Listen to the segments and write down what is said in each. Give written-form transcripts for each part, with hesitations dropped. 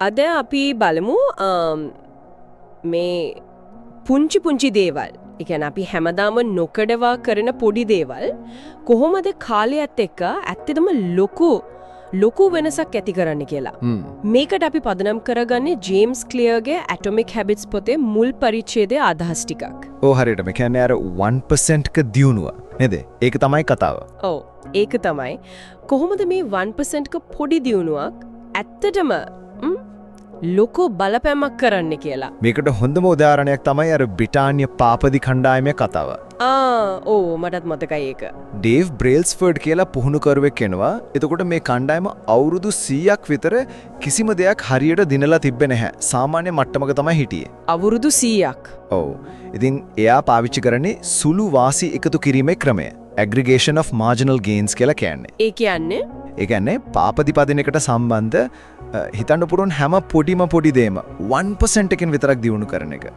අද අපි බලමු මේ පුංචි දේවල්. ඒ කියන්නේ අපි හැමදාම නොකඩවා කරන පොඩි දේවල් කොහොමද කාලයත් එක්ක ඇත්තටම ලොකු වෙනසක් ඇති කරන්න කියලා. මේකට අපි පදනම් කරගන්නේ ජේම්ස් ක්ලියර්ගේ Atomic Habits පොතේ මුල් පරිච්ඡේදයේ අදහස් ටිකක්. ඔව් හරියට. මේ කියන්නේ අර 1% ක දියුණුව නේද? ඒක තමයි කතාව. ඔව් ඒක තමයි. කොහොමද මේ 1% ක පොඩි දියුණුවක් ඇත්තටම ලොකු බලපෑමක් කරන්න කියලා. මේකට හොඳම උදාහරණයක් තමයි අර බ්‍රිතාන්‍ය පාපදි කණ්ඩායමේ කතාව. ඔව් මටත් මතකයි ඒක. ඩේව් බ්‍රේල්ස්ෆර්ඩ් කියලා පුහුණුකරුවෙක් කෙනවා. එතකොට මේ කණ්ඩායම අවුරුදු 100ක් විතර කිසිම දෙයක් හරියට දිනලා තිබ්බේ නැහැ. සාමාන්‍ය මට්ටමක තමයි හිටියේ. අවුරුදු 100ක්. ඔව්. ඉතින් එයා පාවිච්චි කරන්නේ සුළු වාසි එකතු කිරීමේ ක්‍රමය. aggregation of marginal gains කියලා කියන්නේ. ඒ කියන්නේ පාපදිපදිනයකට සම්බන්ධ හිතන්න පුරුන් හැම පොඩි දෙයක්ම 1% එකකින් විතරක් දියුණු කරන එක.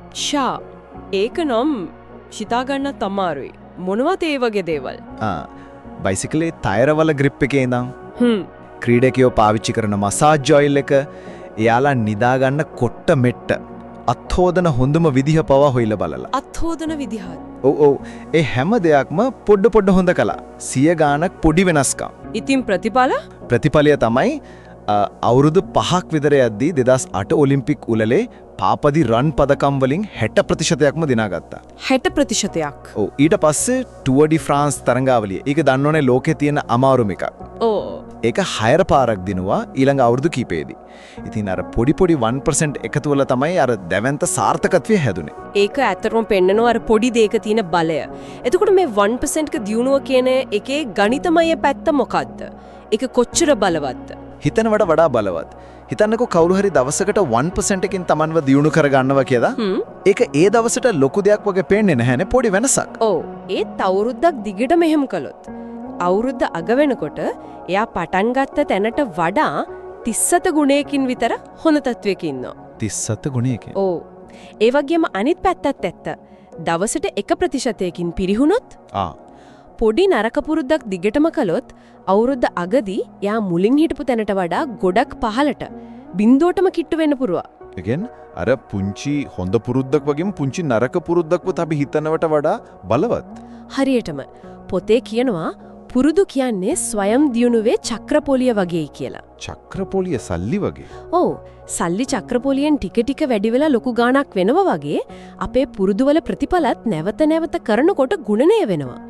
ඒක නම් හිතා ගන්නත් අමාරුයි. මොනවද ඒ වගේ දේවල්? බයිසිකලේ ටයරවල grip එකේ ඉඳන් ක්‍රීඩකයෝ පාවිච්චි කරන මසාජ් ඔයිල් එක, එයාලා නිදා ගන්න කොට්ට මෙට්ට අත්හොදන හොඳම විදිහ පවා හොයලා බලලා. අත්හොදන විදිහත්. ඔව් ඒ හැම දෙයක්ම පොඩ හොඳ කළා. 100 ගාණක් පොඩි වෙනස්කම්. ඉතින් ප්‍රතිඵලය තමයි අවුරුදු 5ක් විතර යද්දී 2008 ඔලිම්පික් උළෙලේ පාපදි රන් පදකම් වලින් 60%ක්ම දිනාගත්තා. 60%ක්. ඔව් ඊට පස්සේ ටුවර් ඩි ෆ්‍රාන්ස් තරඟාවලිය. ඒක දන්නෝනේ ලෝකේ තියෙන අමාරුම එකක්. ඒක 6 පාරක් දිනුවා ඊළඟ අවුරුදු කීපෙදී. ඉතින් අර පොඩි 1% එකතු වල තමයි අර දැවැන්ත සාර්ථකත්වය හැදුනේ. ඒක ඇත්තටම පෙන්නනවා අර පොඩි දෙයක තියෙන බලය. එතකොට මේ 1% ක දියුණුව කියන එකේ ගණිතමය පැත්ත මොකද්ද? ඒක කොච්චර බලවත්ද? හිතනවට වඩා බලවත්. හිතන්නකෝ කවුරු හරි දවසකට 1% එකකින් Tamanව දියුණු කරගන්නවා කියලා. ඒක ඒ දවසට ලොකු දෙයක් වගේ පේන්නේ නැහැනේ, පොඩි වෙනසක්. ඔව්. ඒත් අවුරුද්දක් දිගට මෙහෙම කළොත් අවුරුද්ද අග වෙනකොට එයා පටන් ගත්ත තැනට වඩා 37 ගුණයකින් විතර හොඳ තත්වයක ඉන්නවා. 37 ගුණයකින්. ඔව්. ඒ වගේම අනිත් පැත්තත් ඇත්ත. දවසට 1%කින් පිරිහුණොත් පොඩි නරක පුරුද්දක් දිගටම කළොත් අවුරුද්ද අගදී යා මුලින් හිටපු තැනට වඩා ගොඩක් පහලට බිඳුවටම කිට්ටු වෙන්න පුරුවා. ඒ කියන්නේ අර පුංචි හොඳ පුරුද්දක් වගේම පුංචි නරක පුරුද්දක්වත් අපි හිතනවට වඩා බලවත්. හරියටම පොතේ කියනවා පුරුදු කියන්නේ ස්වයං දියුණුවේ චක්‍රපොලිය වගේ කියලා. චක්‍රපොලිය සල්ලි වගේ. ඔව්. සල්ලි චක්‍රපොලියෙන් ටික වෙලා ලොකු ගාණක් වෙනවා වගේ අපේ පුරුදුවල ප්‍රතිඵලත් නැවත කරනකොට ගුණණය වෙනවා.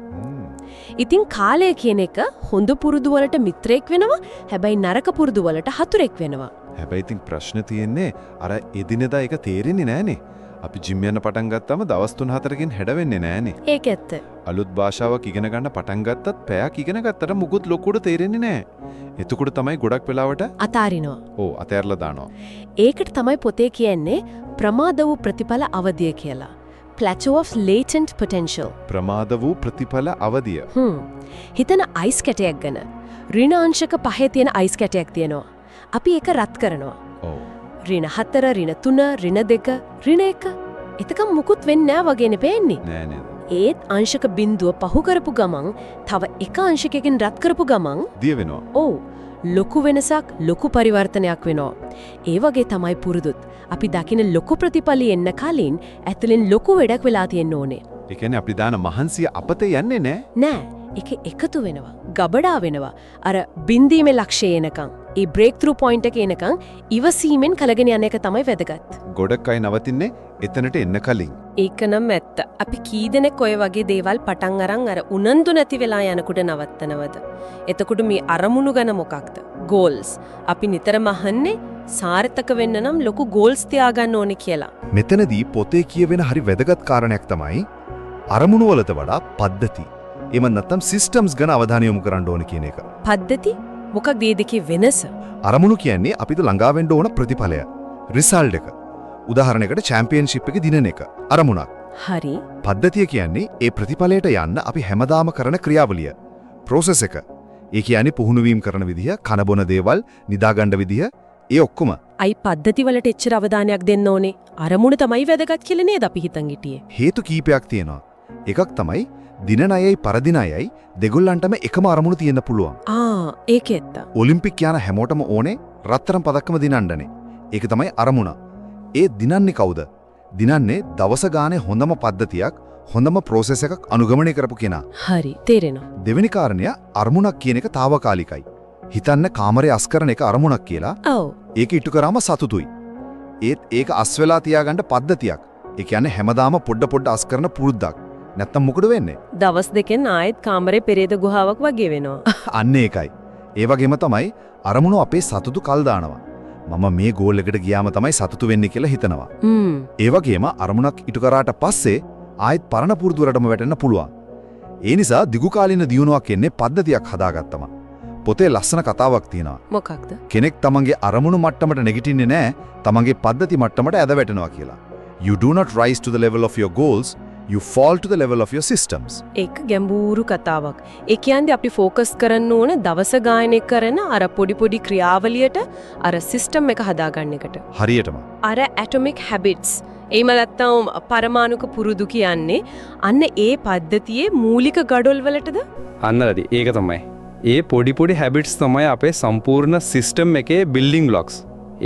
ඉතින් කාලය කියන එක හොඳ පුරුදු වලට මිත්‍රයෙක් වෙනවා, හැබැයි නරක පුරුදු වලට හතුරෙක් වෙනවා. හැබැයි ඉතින් ප්‍රශ්න තියෙන්නේ අර එදිනෙදා ඒක තේරෙන්නේ නැහනේ. අපි ජිම් යන පටන් ගත්තාම දවස් 3-4කින් හැඩ වෙන්නේ නැහනේ. ඒක ඇත්ත. අලුත් භාෂාවක් ඉගෙන ගන්න පටන් ගත්තත් පැයක් ඉගෙන ගත්තට මුකුත් ලොකුට තේරෙන්නේ නැහැ. එතකොට තමයි ගොඩක් වෙලාවට අතාරිනවා. ඔව් අතෑරලා දානවා. ඒකට තමයි පොතේ කියන්නේ ප්‍රමාද වූ ප්‍රතිඵල අවදිය කියලා. Plateau of latent potential. ප්‍රමාද වූ ප්‍රතිඵල අවදිය. හිතන අයිස් කැටයක් ගැන. ඍණාංශක 5 තියෙන අයිස් කැටයක් තියෙනවා. අපි ඒක රත් කරනවා. ඔව්. ඍණ 4, ඍණ 3, ඍණ 2, ඍණ 1. එතකම් මුකුත් වෙන්නේ නැහැ වගේනේ පේන්නේ. නෑ නේද? ඒත් අංශක බිඳුව පහු කරපු ගමන් තව එක අංශකයකින් රත් කරපු ගමන් දිය වෙනවා. ඔව්. ලොකු වෙනසක්, ලොකු පරිවර්තනයක් වෙනවා. ඒ වගේ තමයි පුරුදුත්. අපි දකින ලොකු ප්‍රතිඵල එන්න කලින් ඇතුලෙන් ලොකු වැඩක් වෙලා තියෙන්න ඕනේ. ඒ කියන්නේ අපි දාන මහන්සිය අපතේ යන්නේ නෑ. නෑ. ඒක එකතු වෙනවා. ගබඩා වෙනවා. අර බින්දීමේ ලක්ෂය එනකන්, ඒ බ්‍රේක් ත්‍රූ පොයින්ට් එක එනකන් ඉවසීමෙන් කලගෙන යන එක තමයි වැදගත්. ගොඩක් අය නවතින්නේ එතනට එන්න කලින්. ඒක නම් ඇත්ත. අපි කී දෙනෙක් ඔය වගේ දේවල් පටන් අරන් අර උනන්දු නැති වෙලා යනකොට නවත්තනවද? එතකොට මේ අරමුණු ගැන මොකක්ද? ගෝල්ස්. අපි නිතරම අහන්නේ සාර්ථක වෙන්න නම් ලොකු ගෝල්ස් තියාගන්න ඕනේ කියලා. මෙතනදී පොතේ කියවෙන හරි වැදගත් කාරණයක් තමයි අරමුණු වලට වඩා පද්ධති. එහෙම නැත්නම් සිස්ටම්ස් ගැන අවධානය යොමු කරන්න ඕන කියන එක. පද්ධති? මොකක්ද මේ දෙකේ වෙනස? අරමුණු කියන්නේ අපිට ළඟා වෙන්න ඕන ප්‍රතිඵලය. රිසල්ට් එක. උදාහරණයකට චැම්පියන්ෂිප් එක දිනන එක. අරමුණක්. හරි. පද්ධතිය කියන්නේ ඒ ප්‍රතිඵලයට යන්න අපි හැමදාම කරන ක්‍රියාවලිය. ප්‍රොසෙස් එක. ඒ කියන්නේ පුහුණු වීම කරන විදිහ, කන බොන දේවල්, නිදා ගන්න විදිහ, ඒ ඔක්කොම. අයි පද්ධති වලට එච්චර අවධානයක් දෙන්න ඕනේ. අරමුණ තමයි වැදගත් කියලා නේද අපි හිතන් හිටියේ. හේතු කීපයක් තියෙනවා. එකක් තමයි දින අයයි පරදින අයයි දෙගොල්ලන්ටම එකම අරමුණු තියෙන්න පුළුවන්. ඒක ඇත්ත. ඔලිම්පික් යන හැමෝටම ඕනේ රත්තරන් පදක්කම දිනන්නනේ. ඒක තමයි අරමුණ. ඒ දිනන්නේ කවුද? දිනන්නේ දවස ගානේ හොඳම පද්ධතියක්, හොඳම ප්‍රොසෙස් එකක් අනුගමනය කරපු කෙනා. හරි තේරෙනවා. දෙවෙනි කාරණය අරමුණක් කියන එක తాවකාලිකයි. හිතන්න කාමරේ අස් කරන එක අරමුණක් කියලා. ඔව්. ඒක ඉටු කරාම සතුටුයි. ඒත් ඒක අස් වෙලා තියාගන්න පද්ධතියක්. ඒ කියන්නේ හැමදාම පොඩ අස් කරන පුරුද්දක්. නැත්තම් මොකද වෙන්නේ? දවස් දෙකෙන් ආයෙත් කාමරේ පෙරේත ගුහාවක් වගේ වෙනවා. අන්න ඒකයි. ඒ වගේම තමයි අරමුණු අපේ සතුටු කල් දානවා. මම මේ ගෝල් එකට ගියාම තමයි සතුටු වෙන්නේ කියලා හිතනවා. ඒ වගේම අරමුණක් ඉටු කරාට පස්සේ ආයෙත් පරණ පුරුදු වලටම වැටෙන්න පුළුවන්. ඒ නිසා දිගුකාලීන දියුණුවක් එන්නේ පද්ධතියක් හදාගත්තම. පොතේ ලස්සන කතාවක් තියෙනවා. මොකක්ද? කෙනෙක් තමන්ගේ අරමුණු මට්ටමට නැගිටින්නේ නැහැ, තමන්ගේ පද්ධති මට්ටමට ඇද වැටෙනවා කියලා. You do not rise to the level of your goals, you fall to the level of your systems. ඒක ගැඹුරු කතාවක්. ඒ කියන්නේ අපි ફોકસ කරන්න ඕන දවස ගායනය කරන අර පොඩි ක්‍රියාවලියට අර සිස්ටම් එක හදාගන්න එකට. හරියටම. අර ඇටොමික් හැබිට්ස් එහෙම නැත්නම් පරමාණුක පුරුදු කියන්නේ අන්න ඒ පද්ධතියේ මූලික ගඩොල් වලටද? අන්නරදි ඒක තමයි. ඒ පොඩි හැබිට්ස් තමයි අපේ සම්පූර්ණ සිස්ටම් එකේ බිල්ඩිං බ්ලොක්ස්.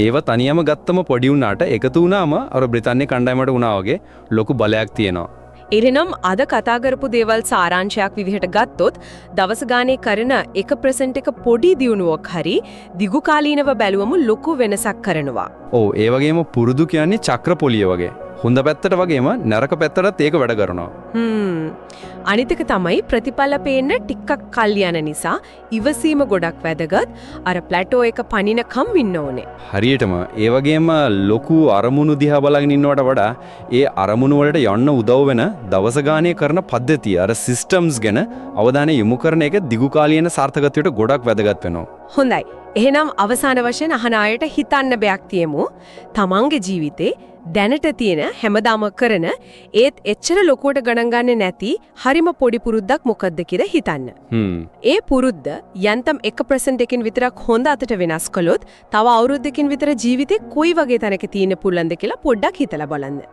ඒව තනියම ගත්තම පොඩි වුණාට එකතු වුණාම අර බ්‍රිතාන්‍ය කණ්ඩායමට වුණා වගේ ලොකු බලයක් තියෙනවා. එරෙනම් අද කතා කරපු දේවල් සාරාංශයක් විදිහට ගත්තොත් දවස ගානේ කරන 1% එක පොඩි දියුණුවක් හරි දිගුකාලීනව බැලුවම ලොකු වෙනසක් කරනවා. ඔව් ඒ වගේම පුරුදු කියන්නේ චක්‍රපොලිය වගේ. හොඳ පැත්තට වගේම නරක පැත්තටත් ඒක වැඩ කරනවා. අනිත් එක තමයි ප්‍රතිඵල පේන්න ටිකක් කල් යන නිසා ඉවසීම ගොඩක් වැදගත්. අර ප්ලැටෝ එක පනිනකම් ඉන්න ඕනේ. හරියටම ඒ වගේම ලොකු අරමුණු දිහා බලගෙන ඉන්නවට වඩා ඒ අරමුණු වලට යන්න උදව් වෙන දවස ගානේ කරන පද්ධතිය අර සිස්ටම්ස් ගැන අවධානය යොමු කරන එක දිගුකාලීන සාර්ථකත්වයට ගොඩක් වැදගත් වෙනවා. හොඳයි. එහෙනම් අවසාන වශයෙන් අහන අයට හිතන්න බයක් තියමු. තමන්ගේ ජීවිතේ දැනට තියෙන හැමදාම කරන ඒත් එච්චර ලොකුවට ගණන් ගන්නේ නැති හරිම පොඩි පුරුද්දක් මොකද්ද කියලා හිතන්න. ඒ පුරුද්ද යන්තම් 1% එකකින් විතරක් හොඳ අතට වෙනස් කළොත් තව අවුරුද්දකින් විතර ජීවිතේ කොයි වගේ තැනක තියෙන්න පුළුවන්ද කියලා පොඩ්ඩක් හිතලා බලන්න.